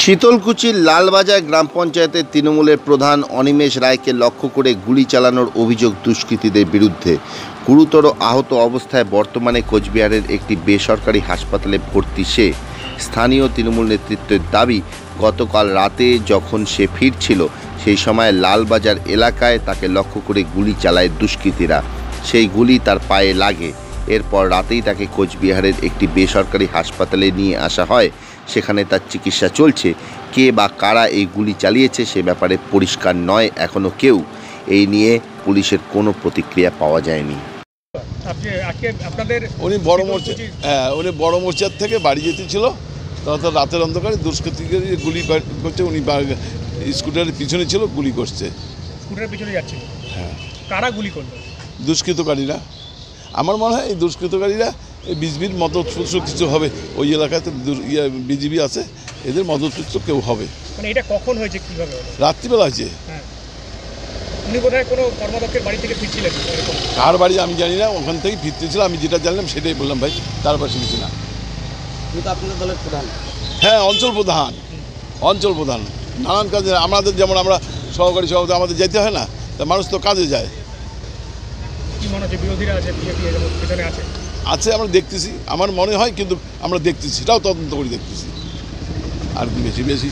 শীতলকুচির লালবাজার গ্রাম পঞ্চায়েতের তৃণমূলের প্রধান অনিমেষ রায়কে লক্ষ্য করে গুলি চালানোর অভিযোগ দুষ্কৃতীদের বিরুদ্ধে। গুরুতর আহত অবস্থায় বর্তমানে কোচবিহারের একটি বেসরকারি হাসপাতালে ভর্তি সে। স্থানীয় তৃণমূল নেতৃত্বের দাবি, গতকাল রাতে যখন সে ফিরছিল সেই সময় লালবাজার এলাকায় তাকে লক্ষ্য করে গুলি চালায় দুষ্কৃতীরা। সেই গুলি তার পায়ে লাগে। এরপর রাতেই তাকে কোচবিহারের একটি বেসরকারি হাসপাতালে নিয়ে আসা হয়। সেখানে তার চিকিৎসা চলছে। কে বা কারা এই গুলি চালিয়েছে সে ব্যাপারে পরিষ্কার নয় এখনও কেউ। এই নিয়ে পুলিশের কোনো প্রতিক্রিয়া পাওয়া যায়নি। উনি বড় মোর্চার থেকে বাড়ি যেতেছিল, তখন রাতের অন্ধকারে দুষ্কৃতীদের গুলি করছে। উনি স্কুটারের পিছনে ছিল, গুলি করছে। স্কুটারের পিছনে যাচ্ছিল? হ্যাঁ। কারা গুলি করলো? দুষ্কৃতকারীরা। আমার মনে হয় এই দুষ্কৃতকারীরা এই বিজবির মদতপুষ্ট কিছু হবে। ওই এলাকাতে বিজিবি আছে, এদের মদতপুষ্ট কেউ হবে। মানে এটা কখন হয়েছে, কীভাবে? রাত্রিবেলা হয়েছে। হ্যাঁ। উনি বোধহয় কোনো কর্মদক্ষের বাড়ি থেকে ফিরছিলেন। কার বাড়ি আমি জানি না, ওখান থেকেই ফিরতেছিল। আমি যেটা জানলাম সেটাই বললাম ভাই, তার পাশে কিছু না। কিন্তু আপনাদের দলের প্রধান? হ্যাঁ, অঞ্চল প্রধান। নানান কাজে আমাদের, যেমন আমরা সহকারী সভাপতি, আমাদের যেতে হয় না, তা মানুষ তো কাজে যায়। কি মনে হচ্ছে বিরোধীরা আছে, পিছনে আছে? আমরা দেখতেছি, আমার মনে হয়, কিন্তু আমরা দেখতেছি, সেটাও তদন্ত করে দেখতেছি। আর কি বেশি